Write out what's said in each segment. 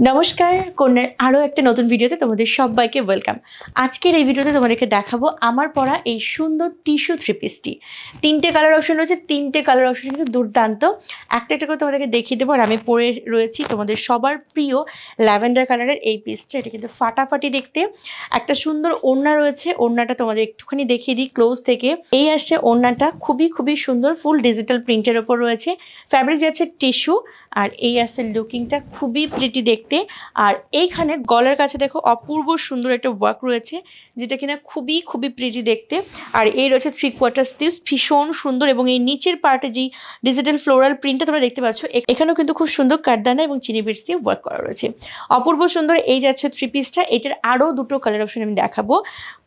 নমস্কার, কন্যার আরও একটা নতুন ভিডিওতে তোমাদের সবাইকে ওয়েলকাম। আজকের এই ভিডিওতে তোমাদেরকে দেখাবো আমার পরা এই সুন্দর টিস্যু থ্রি পিসটি। তিনটে কালার অপশন রয়েছে, তিনটে কালার অপশন কিন্তু দুর্দান্ত। একটা একটা করে তোমাদেরকে দেখিয়ে দেবো। আর আমি পরে রয়েছি তোমাদের সবার প্রিয় ল্যাভেন্ডার কালারের এই পিসটা। এটা কিন্তু ফাটাফাটি দেখতে। একটা সুন্দর ওড়না রয়েছে, ওড়নাটা তোমাদের একটুখানি দেখিয়ে দিই ক্লোজ থেকে। এই আসছে ওড়নাটা, খুবই সুন্দর, ফুল ডিজিটাল প্রিন্টের ওপর রয়েছে। ফ্যাব্রিক যাচ্ছে টিস্যু। আর এই আসছে লুকিংটা, খুবই প্রিটি দেখতে। আর এইখানে গলার কাছে দেখো অপূর্ব সুন্দর একটা ওয়ার্ক রয়েছে, যেটা কিনা খুবই প্রিটি দেখতে। আর এই রয়েছে 3/4 স্লিভস, ভীষণ সুন্দর। এবং এই নিচের পার্টে যেই ডিজিটাল ফ্লোরাল প্রিন্টটা তোমরা দেখতে পাচ্ছ, এখানেও কিন্তু খুব সুন্দর কাঠদানা এবং চিনি বিটস দিয়ে ওয়ার্ক করা রয়েছে। অপূর্ব সুন্দর এই যাচ্ছে থ্রি পিসটা। এটার আরও দুটো কালার অপশন আমি দেখাবো,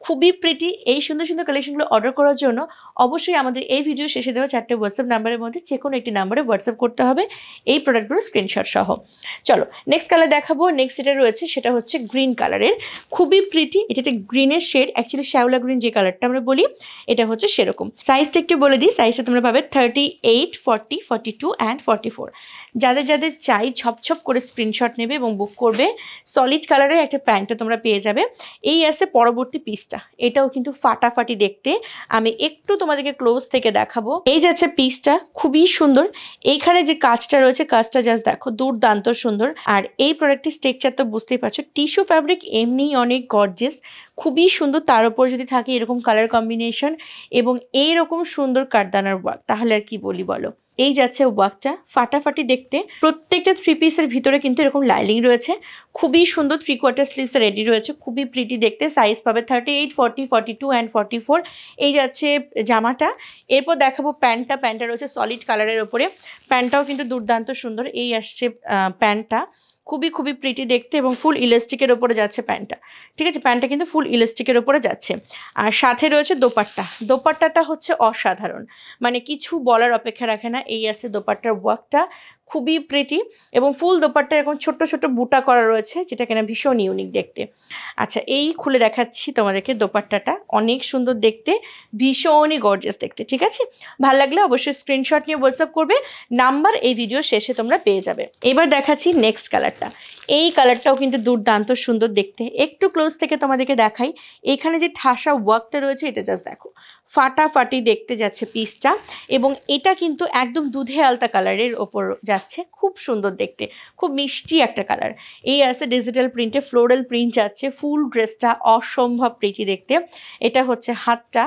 খুবই প্রিটি। এই সুন্দর কালেকশনগুলো অর্ডার করার জন্য অবশ্যই আমাদের এই ভিডিও শেষে দেওয়া 4টে হোয়াটসঅ্যাপ নাম্বারের মধ্যে যে কোনো একটি নাম্বারে হোয়াটসঅ্যাপ করতে হবে এই প্রোডাক্টগুলোর স্ক্রিনশট সহ। চলো নেক্সট কালার দেখাবো। নেক্সট যেটা রয়েছে সেটা হচ্ছে গ্রিন কালারের, খুবই প্রিটি। এটা একটা গ্রিনের শেড, অ্যাকচুয়ালি শ্যাওলা গ্রিন যে কালারটা আমরা বলি, এটা হচ্ছে সেরকম। সাইজটা একটু বলে দিই, সাইজটা তোমরা পাবে 38, 40, 42 অ্যান্ড 44। যাদের চাই ঝপঝপ করে স্ক্রিনশট নেবে এবং বুক করবে। সলিড কালারের একটা প্যান্টটা তোমরা পেয়ে যাবে। এই আছে পরবর্তী পিসটা, এটাও কিন্তু ফাটাফাটি দেখতে। আমি একটু তোমাদেরকে ক্লোজ থেকে দেখাবো। এই যাচ্ছে পিসটা, খুবই সুন্দর। এইখানে যে কাজটা রয়েছে, কাজটা জাস্ট দেখো, দুর্দান্ত সুন্দর। আর এই প্রোডাক্টের স্ট্রাকচার তো বুঝতেই পারছো, টিস্যু ফ্যাব্রিক এমনি অনেক গর্জিয়াস, খুবই সুন্দর। তার উপর যদি থাকে এরকম কালার কম্বিনেশন এবং এইরকম সুন্দর কাঠদানার ওয়ার্ক, তাহলে আর কি বলি বলো। এই যাচ্ছে ওয়ার্কটা, ফাটাফাটি দেখতে। প্রত্যেকটা থ্রি পিসের ভিতরে কিন্তু এরকম লাইনিং রয়েছে, খুবই সুন্দর। 3/4 স্লিভস রেডি রয়েছে, খুবই প্রিটি দেখতে। সাইজ পাবে 38, 40, 42 অ্যান্ড 44। এই যাচ্ছে জামাটা। এরপর দেখাবো প্যান্টটা। প্যান্টটা রয়েছে সলিড কালারের ওপরে, প্যান্টটাও কিন্তু দুর্দান্ত সুন্দর। এই আসছে প্যান্টটা, খুবই প্রিটি দেখতে এবং ফুল ইলাস্টিকের ওপরে যাচ্ছে প্যান্টটা। ঠিক আছে, প্যান্টটা কিন্তু ফুল ইলাস্টিকের ওপরে যাচ্ছে। আর সাথে রয়েছে দোপাট্টা। দোপাট্টাটা হচ্ছে অসাধারণ, মানে কিছু বলার অপেক্ষা রাখে না। এই আছে দোপাট্টার ওয়ার্কটা, খুবই প্রিটি এবং ফুল দোপাট্টা এরকম ছোট বুটা করা রয়েছে, যেটা কিনা ভীষণ ইউনিক দেখতে। আচ্ছা, এই খুলে দেখাচ্ছি তোমাদেরকে। দোপাট্টাটা অনেক সুন্দর দেখতে, ভীষণই গর্জিয়াস দেখতে। ঠিক আছে, ভালো লাগলে অবশ্যই স্ক্রিনশট নিয়ে হোয়াটসঅ্যাপ করবে, নাম্বার এই ভিডিও শেষে তোমরা পেয়ে যাবে। এবার দেখাচ্ছি নেক্সট কালারটা। এই কালারটাও কিন্তু দুর্দান্ত সুন্দর দেখতে। একটু ক্লোজ থেকে তোমাদেরকে দেখাই। এখানে যে ঠাসা ওয়ার্কটা রয়েছে, এটা জাস্ট দেখো, ফাটাফাটি দেখতে যাচ্ছে পিসটা। এবং এটা কিন্তু একদম দুধে আলতা কালারের ওপর যাচ্ছে, খুব সুন্দর দেখতে, খুব মিষ্টি একটা কালার। এই আছে ডিজিটাল প্রিন্টে ফ্লোরাল প্রিন্ট যাচ্ছে। ফুল ড্রেসটা অসম্ভব প্রিটি দেখতে। এটা হচ্ছে হাতটা।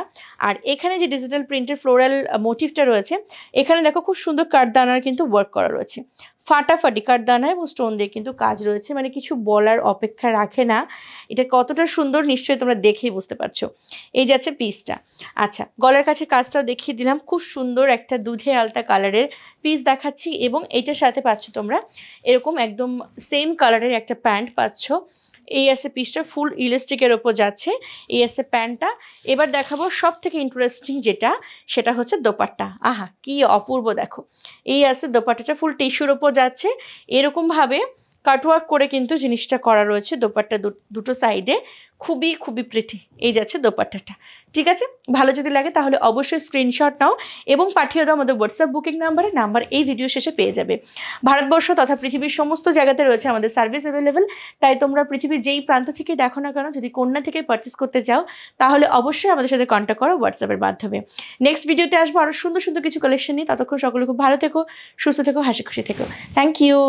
আর এখানে যে ডিজিটাল প্রিন্টের ফ্লোরাল মোটিভটা রয়েছে, এখানে দেখো খুব সুন্দর কাঠদানার কিন্তু ওয়ার্ক করা রয়েছে। ফাটাফাটি কাঠদানা এবং স্টোন দিয়ে কিন্তু কাজ রয়েছে, মানে কিছু বলার অপেক্ষা রাখে না। এটা কতটা সুন্দর নিশ্চয়ই তোমরা দেখেই বুঝতে পারছো। এই যাচ্ছে পিসটা। আচ্ছা, গলার কাছে কাজটাও দেখিয়ে দিলাম। খুব সুন্দর একটা দুধে আলতা কালারের পিস দেখাচ্ছি। এবং এইটার সাথে পাচ্ছ তোমরা এরকম একদম সেম কালারের একটা প্যান্ট পাচ্ছ। এই আছে পিসটা, ফুল ইলাস্টিকের ওপর যাচ্ছে। এই আছে প্যান্টটা। এবার দেখাবো সব থেকে ইন্টারেস্টিং যেটা, সেটা হচ্ছে দোপাট্টা। আহা, কি অপূর্ব দেখো। এই আছে দোপাট্টাটা, ফুল টিস্যুর ওপর যাচ্ছে। এরকমভাবে কাটওয়ার্ক করে কিন্তু জিনিসটা করা রয়েছে দোপাট্টা দুটো সাইডে, খুবই প্রিটি। এই যাচ্ছে দোপাট্টাটা। ঠিক আছে, ভালো যদি লাগে তাহলে অবশ্যই স্ক্রিনশট নাও এবং পাঠিয়ে দাও আমাদের হোয়াটসঅ্যাপ বুকিং নাম্বারে, নাম্বার এই ভিডিও শেষে পেয়ে যাবে। ভারতবর্ষ তথা পৃথিবীর সমস্ত জায়গাতে রয়েছে আমাদের সার্ভিস অ্যাভেলেবেল। তাই তোমরা পৃথিবীর যেই প্রান্ত থেকে দেখো না কেন, যদি কন্যা থেকে পারচেস করতে চাও, তাহলে অবশ্যই আমাদের সাথে কন্ট্যাক্ট করো হোয়াটসঅ্যাপের মাধ্যমে। নেক্সট ভিডিওতে আসবো আরও সুন্দর কিছু কালেকশন নিয়ে। ততক্ষণ সকলে খুব ভালো থেকো, সুস্থ থেকো, হাসি খুশি থেকো। Thank you.